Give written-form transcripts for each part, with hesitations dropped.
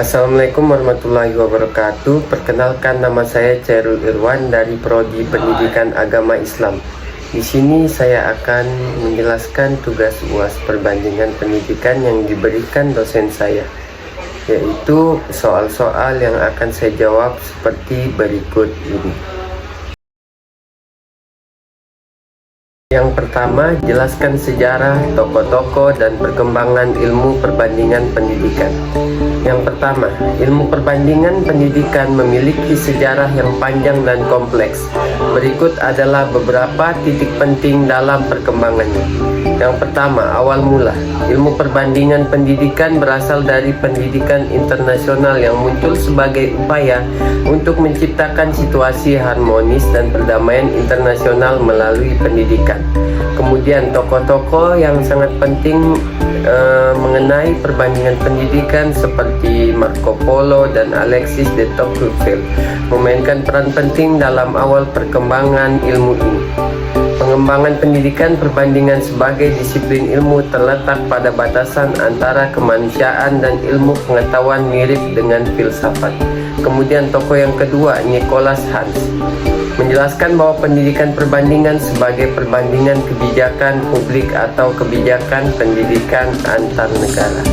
Assalamualaikum warahmatullahi wabarakatuh. Perkenalkan, nama saya Chairul Irwan dari Prodi Pendidikan Agama Islam. Di sini saya akan menjelaskan tugas UAS perbandingan pendidikan yang diberikan dosen saya, yaitu soal-soal yang akan saya jawab seperti berikut ini. Yang pertama, jelaskan sejarah, tokoh-tokoh, dan perkembangan ilmu perbandingan pendidikan. Yang pertama, ilmu perbandingan pendidikan memiliki sejarah yang panjang dan kompleks. Berikut adalah beberapa titik penting dalam perkembangannya. Yang pertama, awal mula. Ilmu perbandingan pendidikan berasal dari pendidikan internasional yang muncul sebagai upaya untuk menciptakan situasi harmonis dan perdamaian internasional melalui pendidikan. Kemudian tokoh-tokoh yang sangat penting mengenai perbandingan pendidikan seperti Marco Polo dan Alexis de Tocqueville memainkan peran penting dalam awal perkembangan ilmu ini. Pengembangan pendidikan perbandingan sebagai disiplin ilmu terletak pada batasan antara kemanusiaan dan ilmu pengetahuan mirip dengan filsafat. Kemudian tokoh yang kedua, Nicholas Hans, menjelaskan bahwa pendidikan perbandingan sebagai perbandingan kebijakan publik atau kebijakan pendidikan antar negara.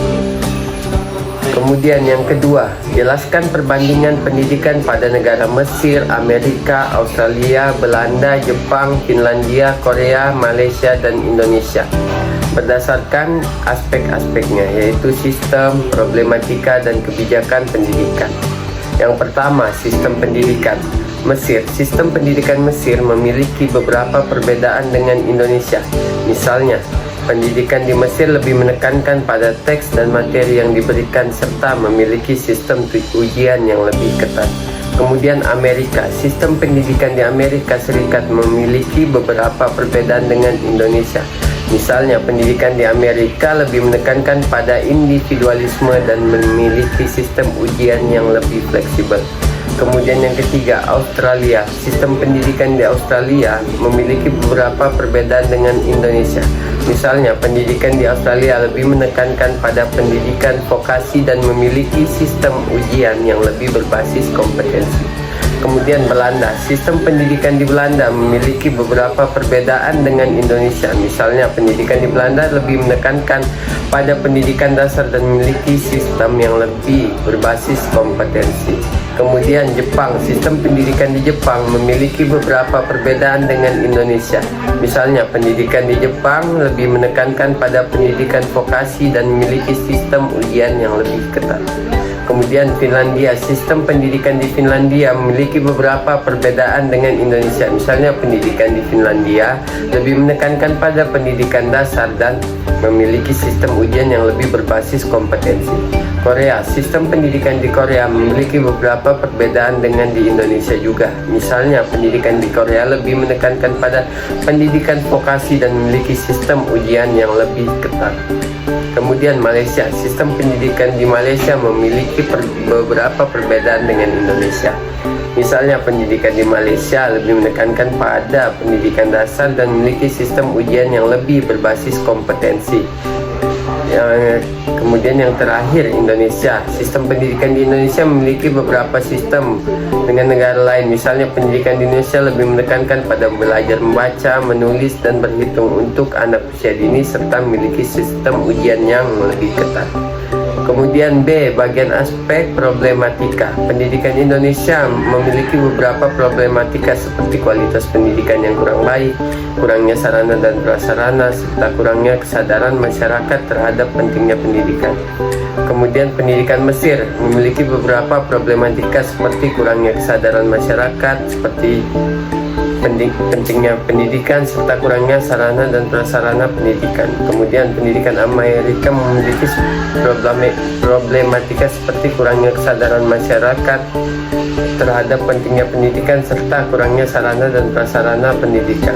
Kemudian yang kedua, jelaskan perbandingan pendidikan pada negara Mesir, Amerika, Australia, Belanda, Jepang, Finlandia, Korea, Malaysia, dan Indonesia berdasarkan aspek-aspeknya, yaitu sistem, problematika, dan kebijakan pendidikan. Yang pertama, sistem pendidikan Mesir. Sistem pendidikan Mesir memiliki beberapa perbedaan dengan Indonesia. Misalnya, pendidikan di Mesir lebih menekankan pada teks dan materi yang diberikan serta memiliki sistem ujian yang lebih ketat. Kemudian Amerika. Sistem pendidikan di Amerika Serikat memiliki beberapa perbedaan dengan Indonesia. Misalnya, pendidikan di Amerika lebih menekankan pada individualisme dan memiliki sistem ujian yang lebih fleksibel. Kemudian yang ketiga, Australia. Sistem pendidikan di Australia memiliki beberapa perbedaan dengan Indonesia. Misalnya, pendidikan di Australia lebih menekankan pada pendidikan vokasi dan memiliki sistem ujian yang lebih berbasis kompetensi. Kemudian Belanda. Sistem pendidikan di Belanda memiliki beberapa perbedaan dengan Indonesia. Misalnya, pendidikan di Belanda lebih menekankan pada pendidikan dasar dan memiliki sistem yang lebih berbasis kompetensi. Kemudian Jepang. Sistem pendidikan di Jepang memiliki beberapa perbedaan dengan Indonesia. Misalnya, pendidikan di Jepang lebih menekankan pada pendidikan vokasi dan memiliki sistem ujian yang lebih ketat. Kemudian Finlandia. Sistem pendidikan di Finlandia memiliki beberapa perbedaan dengan Indonesia. Misalnya, pendidikan di Finlandia lebih menekankan pada pendidikan dasar dan memiliki sistem ujian yang lebih berbasis kompetensi. Korea. Sistem pendidikan di Korea memiliki beberapa perbedaan dengan di Indonesia juga. Misalnya, pendidikan di Korea lebih menekankan pada pendidikan vokasi dan memiliki sistem ujian yang lebih ketat. Kemudian Malaysia. Sistem pendidikan di Malaysia memiliki beberapa perbedaan dengan Indonesia. Misalnya, pendidikan di Malaysia lebih menekankan pada pendidikan dasar dan memiliki sistem ujian yang lebih berbasis kompetensi. Kemudian yang terakhir, Indonesia. Sistem pendidikan di Indonesia memiliki beberapa sistem dengan negara lain. Misalnya, pendidikan di Indonesia lebih menekankan pada belajar membaca, menulis, dan berhitung untuk anak usia dini serta memiliki sistem ujian yang lebih ketat. Kemudian B, bagian aspek problematika. Pendidikan Indonesia memiliki beberapa problematika seperti kualitas pendidikan yang kurang baik, kurangnya sarana dan prasarana, serta kurangnya kesadaran masyarakat terhadap pentingnya pendidikan. Kemudian pendidikan Mesir memiliki beberapa problematika seperti kurangnya kesadaran masyarakat, seperti pentingnya pendidikan serta kurangnya sarana dan prasarana pendidikan. Kemudian pendidikan Amerika memiliki problematika seperti kurangnya kesadaran masyarakat terhadap pentingnya pendidikan serta kurangnya sarana dan prasarana pendidikan.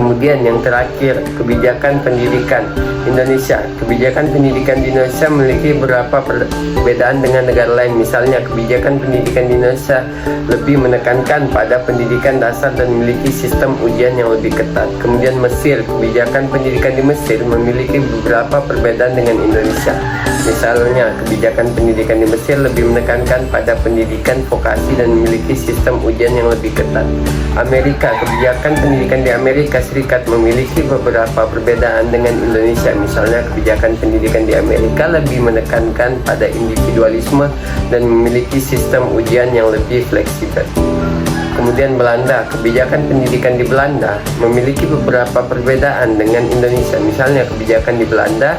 Kemudian yang terakhir, kebijakan pendidikan Indonesia. Kebijakan pendidikan di Indonesia memiliki beberapa perbedaan dengan negara lain. Misalnya, kebijakan pendidikan di Indonesia lebih menekankan pada pendidikan dasar dan memiliki sistem ujian yang lebih ketat. Kemudian Mesir, kebijakan pendidikan di Mesir memiliki beberapa perbedaan dengan Indonesia. Misalnya, kebijakan pendidikan di Mesir lebih menekankan pada pendidikan vokasi dan memiliki sistem ujian yang lebih ketat. Amerika, kebijakan pendidikan di Amerika Serikat memiliki beberapa perbedaan dengan Indonesia. Misalnya, kebijakan pendidikan di Amerika lebih menekankan pada individualisme dan memiliki sistem ujian yang lebih fleksibel. Kemudian Belanda, kebijakan pendidikan di Belanda memiliki beberapa perbedaan dengan Indonesia. Misalnya, kebijakan di Belanda,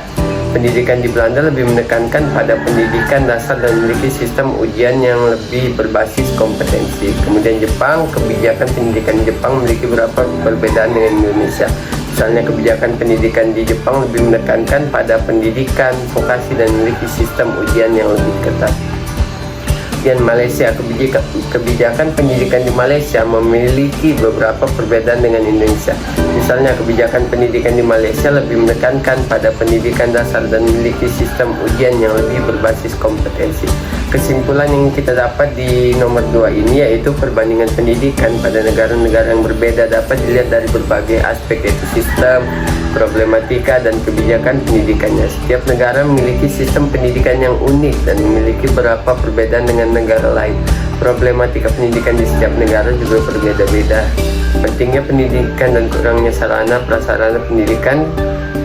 pendidikan di Belanda lebih menekankan pada pendidikan dasar dan memiliki sistem ujian yang lebih berbasis kompetensi. Kemudian Jepang, kebijakan pendidikan di Jepang memiliki beberapa perbedaan dengan Indonesia. Misalnya, kebijakan pendidikan di Jepang lebih menekankan pada pendidikan vokasi dan memiliki sistem ujian yang lebih ketat. Dan Malaysia, kebijakan pendidikan di Malaysia memiliki beberapa perbedaan dengan Indonesia. Misalnya, kebijakan pendidikan di Malaysia lebih menekankan pada pendidikan dasar dan memiliki sistem ujian yang lebih berbasis kompetensi. Kesimpulan yang kita dapat di nomor 2 ini yaitu perbandingan pendidikan pada negara-negara yang berbeda dapat dilihat dari berbagai aspek, yaitu sistem, problematika, dan kebijakan pendidikannya. Setiap negara memiliki sistem pendidikan yang unik dan memiliki beberapa perbedaan dengan negara lain. Problematika pendidikan di setiap negara juga berbeda-beda. Pentingnya pendidikan dan kurangnya sarana prasarana pendidikan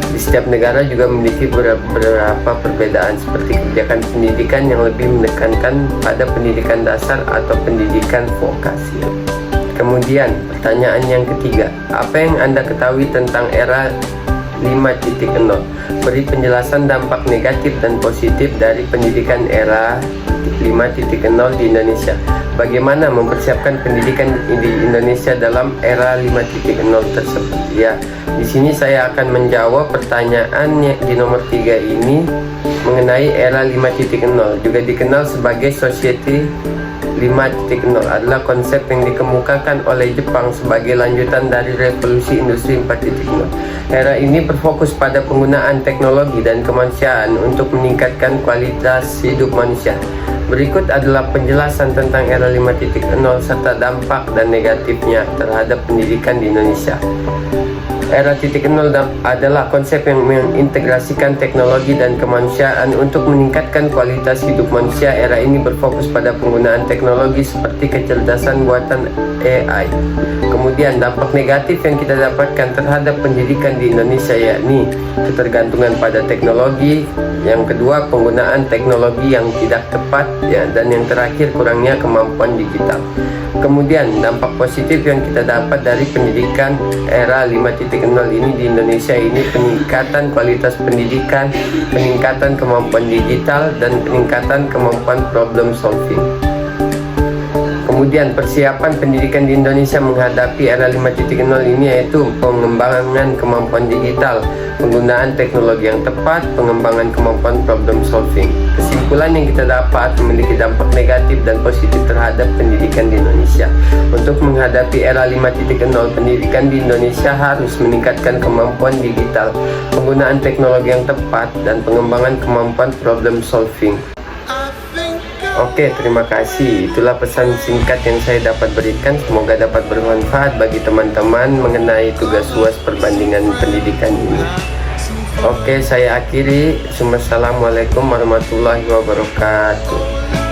di setiap negara juga memiliki beberapa perbedaan, seperti kebijakan pendidikan yang lebih menekankan pada pendidikan dasar atau pendidikan vokasi. Kemudian pertanyaan yang ketiga, apa yang Anda ketahui tentang era 5.0? Beri penjelasan dampak negatif dan positif dari pendidikan era 5.0 di Indonesia. Bagaimana mempersiapkan pendidikan di Indonesia dalam era 5.0 tersebut? Ya, di sini saya akan menjawab pertanyaannya di nomor 3 ini mengenai era 5.0, juga dikenal sebagai Society 5.0, adalah konsep yang dikemukakan oleh Jepang sebagai lanjutan dari revolusi industri 4.0. Era ini berfokus pada penggunaan teknologi dan kemanusiaan untuk meningkatkan kualitas hidup manusia. Berikut adalah penjelasan tentang era 5.0 serta dampak dan negatifnya terhadap pendidikan di Indonesia. Era 0.0 adalah konsep yang mengintegrasikan teknologi dan kemanusiaan untuk meningkatkan kualitas hidup manusia. Era ini berfokus pada penggunaan teknologi seperti kecerdasan buatan AI. Kemudian dampak negatif yang kita dapatkan terhadap pendidikan di Indonesia yakni ketergantungan pada teknologi, yang kedua penggunaan teknologi yang tidak tepat, ya, dan yang terakhir kurangnya kemampuan digital. Kemudian dampak positif yang kita dapat dari pendidikan era 5.0 ini di Indonesia ini peningkatan kualitas pendidikan, peningkatan kemampuan digital, dan peningkatan kemampuan problem solving. Kemudian persiapan pendidikan di Indonesia menghadapi era 5.0 ini yaitu pengembangan kemampuan digital, penggunaan teknologi yang tepat, pengembangan kemampuan problem solving. Kesimpulan yang kita dapat memiliki dampak negatif dan positif terhadap pendidikan di Indonesia. Untuk menghadapi era 5.0, pendidikan di Indonesia harus meningkatkan kemampuan digital, penggunaan teknologi yang tepat, dan pengembangan kemampuan problem solving. Oke, terima kasih. Itulah pesan singkat yang saya dapat berikan. Semoga dapat bermanfaat bagi teman-teman mengenai tugas UAS perbandingan pendidikan ini. Oke, saya akhiri. Assalamualaikum warahmatullahi wabarakatuh.